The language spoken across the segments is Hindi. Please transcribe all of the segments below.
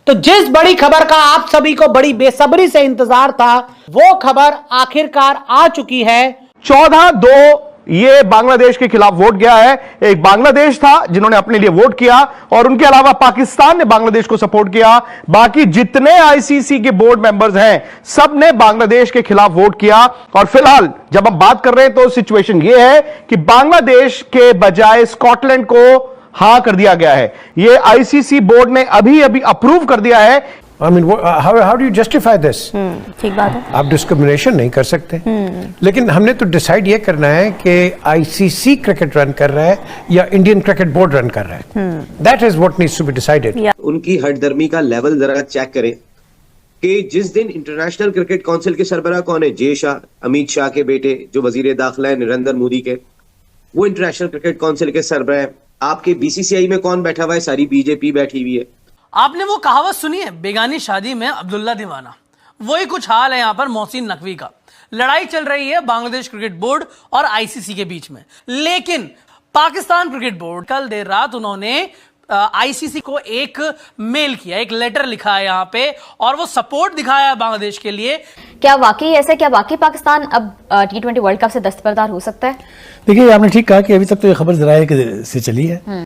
तो जिस बड़ी खबर का आप सभी को बड़ी बेसब्री से इंतजार था, वो खबर आखिरकार आ चुकी है। 14-2 ये बांग्लादेश के खिलाफ वोट गया है। एक बांग्लादेश था जिन्होंने अपने लिए वोट किया और उनके अलावा पाकिस्तान ने बांग्लादेश को सपोर्ट किया। बाकी जितने आईसीसी के बोर्ड मेंबर्स हैं सब ने बांग्लादेश के खिलाफ वोट किया। और फिलहाल जब हम बात कर रहे हैं तो सिचुएशन यह है कि बांग्लादेश के बजाय स्कॉटलैंड को हां कर दिया गया है। यह आईसीसी बोर्ड ने अभी अभी अप्रूव कर दिया है। I mean, how do you justify this? ठीक बात है। आप डिस्क्रिमिनेशन नहीं कर सकते। लेकिन हमने तो डिसाइड ये करना है कि आईसीसी क्रिकेट रन कर रहा है या इंडियन क्रिकेट बोर्ड रन कर रहा है। That is what needs to be decided. उनकी हठधर्मी का लेवल जरा चेक करें कि जिस दिन इंटरनेशनल क्रिकेट काउंसिल के सरबराह कौन है, जय शाह, अमित शाह के बेटे जो वजीर दाखिला है नरेंद्र मोदी के, वो इंटरनेशनल क्रिकेट काउंसिल के सरबराह है। आपके बीसीसीआई में कौन बैठा हुआ है? सारी बीजेपी बैठी हुई है। आपने वो कहावत सुनी है, बेगानी शादी में अब्दुल्ला दीवाना? वही कुछ हाल है यहाँ पर मोहसिन नकवी का। लड़ाई चल रही है बांग्लादेश क्रिकेट बोर्ड और आईसीसी के बीच में। लेकिन पाकिस्तान क्रिकेट बोर्ड कल देर रात उन्होंने आईसीसी को एक मेल किया, एक लेटर लिखा है यहाँ पे, और वो सपोर्ट दिखाया है बांग्लादेश के लिए। क्या वाकई ऐसे, क्या वाकई पाकिस्तान अब T20 वर्ल्ड कप से दस्तबरदार हो सकता है? देखिए, आपने ठीक कहा कि अभी तक तो ये खबर जराये से चली है।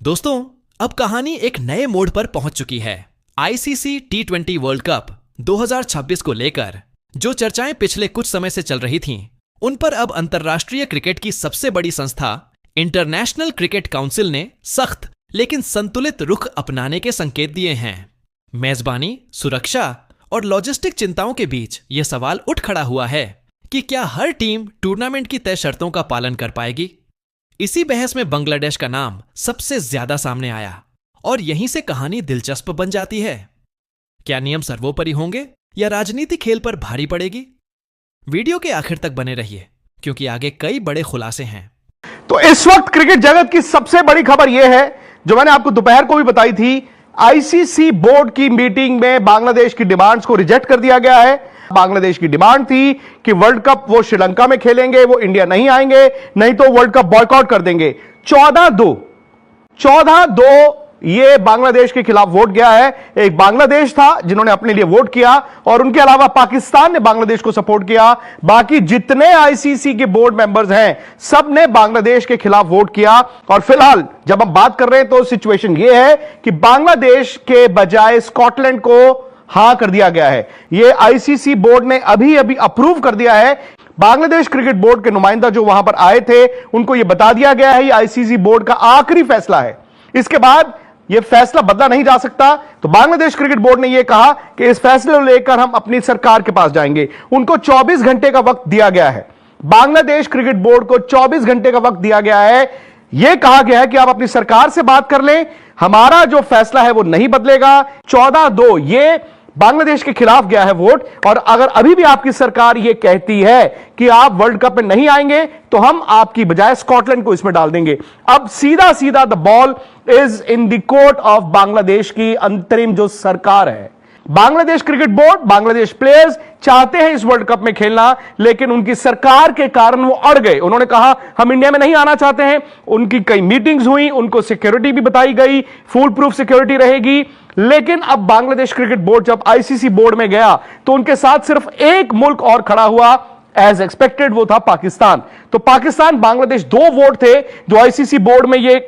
दोस्तों, अब कहानी एक नए मोड़ पर पहुंच चुकी है। आईसीसी T20 वर्ल्ड कप 2026 को लेकर जो चर्चाएं पिछले कुछ समय से चल रही थीं, उन पर अब अंतर्राष्ट्रीय क्रिकेट की सबसे बड़ी संस्था इंटरनेशनल क्रिकेट काउंसिल ने सख्त लेकिन संतुलित रुख अपनाने के संकेत दिए हैं। मेजबानी, सुरक्षा और लॉजिस्टिक चिंताओं के बीच यह सवाल उठ खड़ा हुआ है कि क्या हर टीम टूर्नामेंट की तय शर्तों का पालन कर पाएगी। इसी बहस में बांग्लादेश का नाम सबसे ज्यादा सामने आया और यहीं से कहानी दिलचस्प बन जाती है। क्या नियम सर्वोपरि होंगे या राजनीति खेल पर भारी पड़ेगी? वीडियो के आखिर तक बने रहिए क्योंकि आगे कई बड़े खुलासे हैं। तो इस वक्त क्रिकेट जगत की सबसे बड़ी खबर यह है, जो मैंने आपको दोपहर को भी बताई थी। आईसीसी बोर्ड की मीटिंग में बांग्लादेश की डिमांड्स को रिजेक्ट कर दिया गया है। बांग्लादेश की डिमांड थी कि वर्ल्ड कप वो श्रीलंका में खेलेंगे, वो इंडिया नहीं आएंगे, नहीं तो वर्ल्ड कप बॉयकॉट कर देंगे। 14-2 ये बांग्लादेश के खिलाफ वोट गया है। एक बांग्लादेश था जिन्होंने अपने लिए वोट किया और उनके अलावा पाकिस्तान ने बांग्लादेश को सपोर्ट किया। बाकी जितने आईसीसी के बोर्ड मेंबर्स हैं सब ने बांग्लादेश के खिलाफ वोट किया। और फिलहाल जब हम बात कर रहे हैं तो सिचुएशन यह है कि बांग्लादेश के बजाय स्कॉटलैंड को हां कर दिया गया है। यह आईसीसी बोर्ड ने अभी अभी अप्रूव कर दिया है। बांग्लादेश क्रिकेट बोर्ड के नुमाइंदा जो वहां पर आए थे उनको यह बता दिया गया है, यह आईसीसी बोर्ड का आखिरी फैसला है, इसके बाद यह फैसला बदला नहीं जा सकता। तो बांग्लादेश क्रिकेट बोर्ड ने यह कहा कि इस फैसले को लेकर हम अपनी सरकार के पास जाएंगे। उनको 24 घंटे का वक्त दिया गया है। बांग्लादेश क्रिकेट बोर्ड को 24 घंटे का वक्त दिया गया है। यह कहा गया है कि आप अपनी सरकार से बात कर लें, हमारा जो फैसला है वो नहीं बदलेगा। 14-2 ये बांग्लादेश के खिलाफ गया है वोट। और अगर अभी भी आपकी सरकार यह कहती है कि आप वर्ल्ड कप में नहीं आएंगे तो हम आपकी बजाय स्कॉटलैंड को इसमें डाल देंगे। अब सीधा सीधा the ball is in the court of Bangladesh की अंतरिम जो सरकार है। Bangladesh cricket board, Bangladesh players चाहते हैं इस वर्ल्ड कप में खेलना, लेकिन उनकी सरकार के कारण वो अड़ गए। उन्होंने कहा हम इंडिया में नहीं आना चाहते हैं। उनकी कई मीटिंग्स हुई, उनको सिक्योरिटी भी बताई गई, फुल प्रूफ सिक्योरिटी रहेगी। लेकिन अब बांग्लादेश क्रिकेट बोर्ड जब आईसीसी बोर्ड में गया तो उनके साथ सिर्फ एक मुल्क और खड़ा हुआ, एज एक्सपेक्टेड, वो था पाकिस्तान। तो पाकिस्तान, बांग्लादेश 2 वोट थे जो आईसीसी बोर्ड में ये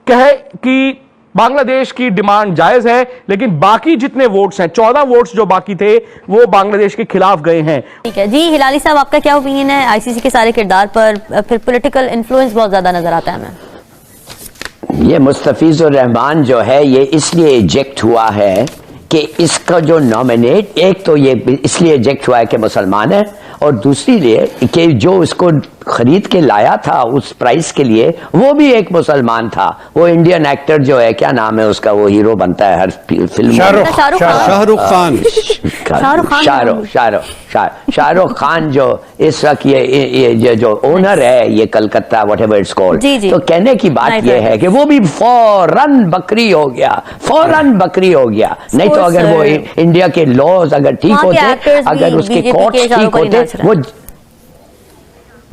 कहे कि बांग्लादेश की डिमांड जायज है, लेकिन बाकी जितने वोट्स हैं, 14 वोट्स जो बाकी थे, वो बांग्लादेश के खिलाफ गए हैं। ठीक है जी, हिलाली साहब आपका क्या ओपिनियन है आईसीसी के सारे किरदार पर? फिर पॉलिटिकल इन्फ्लुएंस बहुत ज्यादा नजर आता है हमें। ये मुस्तफिजुर रहमान जो है ये इसलिए इजेक्ट हुआ है कि इसका जो नॉमिनेट, एक तो ये इसलिए इजेक्ट हुआ है कि मुसलमान है, और दूसरी लिए कि जो इसको खरीद के लाया था उस प्राइस के लिए वो भी एक मुसलमान था। वो इंडियन एक्टर जो है, क्या नाम है उसका, वो हीरो बनता है हर फिल्म में, शाहरुख खान जो इस वक्त ये जो ओनर है ये कलकत्ता व्हाटएवर इट्स कॉल्ड। तो कहने की बात ये है कि वो भी फौरन बकरी हो गया। नहीं तो अगर वो इंडिया के लॉज अगर ठीक होते, अगर उसके कोर्ट्स ठीक होते, वो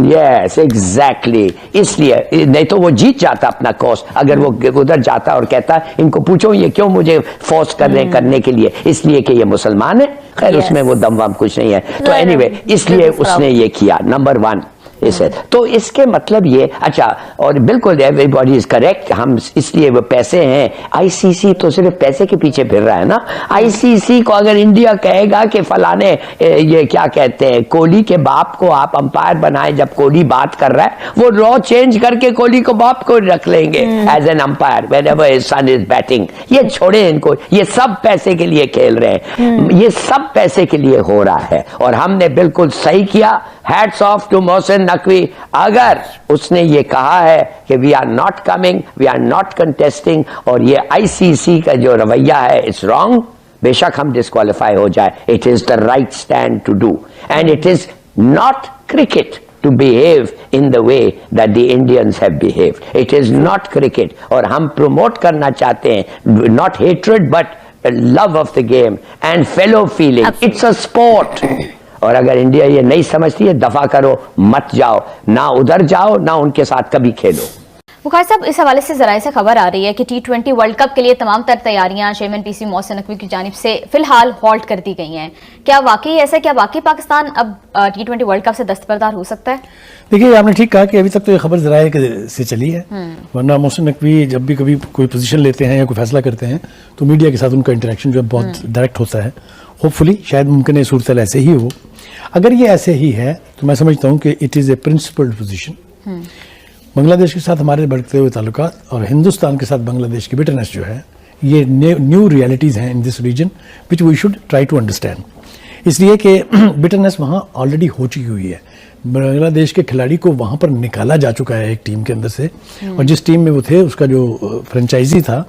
यस एग्जैक्टली, इसलिए नहीं तो वो जीत जाता अपना कॉज। अगर वो उधर जाता और कहता इनको पूछो ये क्यों मुझे फोर्स कर रहे करने के लिए, इसलिए कि ये मुसलमान है। खैर Yes. उसमें वो दम वम कुछ नहीं है, तो एनीवे इसलिए उसने ये किया। नंबर 1 इसे तो इसके मतलब ये अच्छा, और बिल्कुल एवरीबॉडी इज करेक्ट, हम इसलिए वो पैसे हैं। आईसीसी तो सिर्फ पैसे के पीछे फिर रहा है ना। आईसीसी को अगर इंडिया कहेगा कि फलाने ये क्या कहते हैं कोहली के बाप को आप अंपायर बनाए, जब कोहली बात कर रहा है वो लॉ चेंज करके कोहली को बाप को रख लेंगे as an umpire whenever his son is batting. ये छोड़े इनको, ये सब पैसे के लिए खेल रहे हैं, ये सब पैसे के लिए हो रहा है। और हमने बिल्कुल सही किया, hats off to Mohsin Naqvi. अगर उसने ये कहा है कि we are not coming, we are not contesting, और ये आईसीसी का जो रवैया है इट्स रॉन्ग, बेशक हम डिस्क्वालीफाई हो जाए, it is the right stand to do, and it is not cricket to behave in the way that the Indians have behaved. It is not cricket. और हम promote करना चाहते हैं not hatred but love of the game and fellow feeling. Absolutely. It's a sport. और अगर इंडिया ये नहीं समझती है, दफा करो, मत जाओ, ना उधर जाओ ना उनके साथ कभी खेलो। बुखारी साहब, इस हवाले से जराए से खबर आ रही है कि T20 वर्ल्ड कप के लिए तमाम तर तैयारियां चेयरमैन पीसी मोहसिन नकवी की जानिब से फिलहाल हॉल्ट कर दी गई हैं। क्या वाकई ऐसा, क्या वाकई पाकिस्तान अब T20 वर्ल्ड कप से दस्तबरदार हो सकता है? देखिए, आपने ठीक कहा कि अभी तक तो ये खबर जराए से चली है, वरना मोहसिन नकवी जब भी कभी कोई पोजीशन लेते हैं या कोई फैसला करते हैं तो मीडिया के साथ उनका इंटरेक्शन जो है बहुत डायरेक्ट होता है। होपफुली शायद मुमकिन है सूरत ऐसे ही हो। अगर ये ऐसे ही है तो मैं समझता हूँ कि it is a principled position. Bangladesh के साथ हमारे बढ़ते हुए ताल्लुकात और हिंदुस्तान के साथ बांग्लादेश की बिटरनेस जो है, ये न्यू रियलिटीज़ हैं in this region which we should try to understand. इसलिए कि बिटरनेस वहाँ ऑलरेडी हो चुकी हुई है। बांग्लादेश के खिलाड़ी को वहाँ पर निकाला जा चुका है एक टीम के अंदर से, और जिस टीम में वो थे उसका जो फ्रेंचाइजी था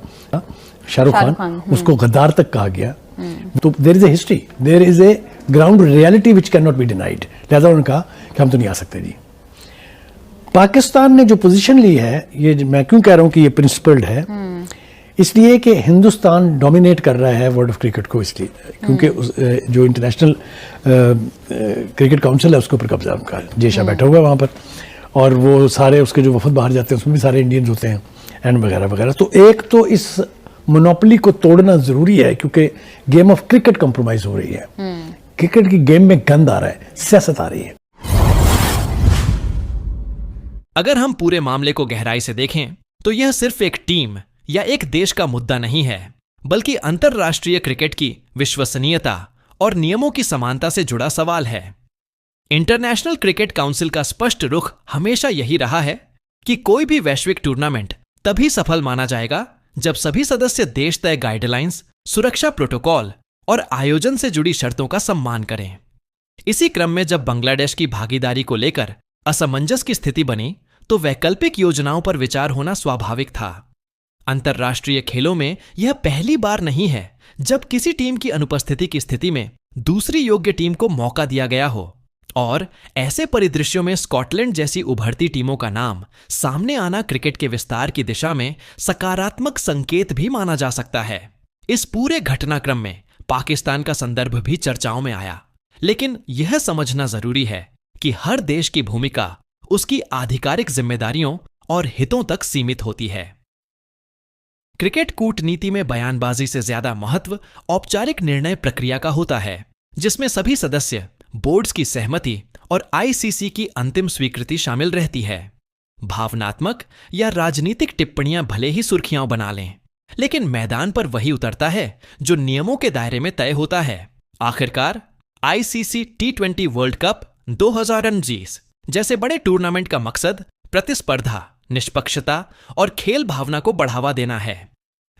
शाहरुख खान, उसको गद्दार तक कहा गया। तो there is a history, there is a ground reality which can not be denied. लिहाजा उन्होंने कहा कि हम तो नहीं आ सकते जी। पाकिस्तान ने जो पोजीशन ली है, ये मैं क्यों कह रहा हूं कि ये प्रिंसिपल्ड है, इसलिए कि हिंदुस्तान डोमिनेट कर रहा है वर्ल्ड ऑफ क्रिकेट को, इसलिए क्योंकि जो इंटरनेशनल क्रिकेट काउंसिल है उसके ऊपर कब्जा उनका, जेशा बैठा हुआ है वहाँ पर, और वो सारे उसके जो वफद बाहर जाते हैं उसमें भी सारे इंडियंस होते हैं एंड वगैरह वगैरह। तो एक तो इस मोनोपोली को तोड़ना जरूरी है, क्योंकि गेम ऑफ क्रिकेट कंप्रोमाइज हो रही है, क्रिकेट की गेम में गंद आ रहा है, सियासत आ रही है। अगर हम पूरे मामले को गहराई से देखें तो यह सिर्फ एक टीम या एक देश का मुद्दा नहीं है, बल्कि अंतरराष्ट्रीय क्रिकेट की विश्वसनीयता और नियमों की समानता से जुड़ा सवाल है। इंटरनेशनल क्रिकेट काउंसिल का स्पष्ट रुख हमेशा यही रहा है कि कोई भी वैश्विक टूर्नामेंट तभी सफल माना जाएगा जब सभी सदस्य देश तय गाइडलाइंस, सुरक्षा प्रोटोकॉल और आयोजन से जुड़ी शर्तों का सम्मान करें। इसी क्रम में जब बांग्लादेश की भागीदारी को लेकर असमंजस की स्थिति बनी तो वैकल्पिक योजनाओं पर विचार होना स्वाभाविक था। अंतर्राष्ट्रीय खेलों में यह पहली बार नहीं है जब किसी टीम की अनुपस्थिति की स्थिति में दूसरी योग्य टीम को मौका दिया गया हो, और ऐसे परिदृश्यों में स्कॉटलैंड जैसी उभरती टीमों का नाम सामने आना क्रिकेट के विस्तार की दिशा में सकारात्मक संकेत भी माना जा सकता है। इस पूरे घटनाक्रम में पाकिस्तान का संदर्भ भी चर्चाओं में आया, लेकिन यह समझना जरूरी है कि हर देश की भूमिका उसकी आधिकारिक जिम्मेदारियों और हितों तक सीमित होती है। क्रिकेट कूटनीति में बयानबाजी से ज्यादा महत्व औपचारिक निर्णय प्रक्रिया का होता है, जिसमें सभी सदस्य, बोर्ड्स की सहमति और आईसीसी की अंतिम स्वीकृति शामिल रहती है। भावनात्मक या राजनीतिक टिप्पणियां भले ही सुर्खियां बना लें, लेकिन मैदान पर वही उतरता है जो नियमों के दायरे में तय होता है। आखिरकार आईसीसी T20 वर्ल्ड कप 2029 जैसे बड़े टूर्नामेंट का मकसद प्रतिस्पर्धा, निष्पक्षता और खेल भावना को बढ़ावा देना है।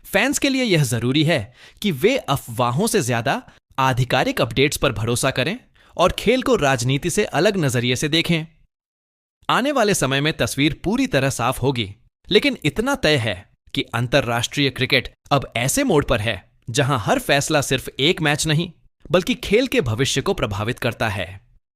फैंस के लिए यह जरूरी है कि वे अफवाहों से ज्यादा आधिकारिक अपडेट्स पर भरोसा करें और खेल को राजनीति से अलग नजरिए से देखें। आने वाले समय में तस्वीर पूरी तरह साफ होगी, लेकिन इतना तय है कि अंतरराष्ट्रीय क्रिकेट अब ऐसे मोड़ पर है जहां हर फैसला सिर्फ एक मैच नहीं बल्कि खेल के भविष्य को प्रभावित करता है।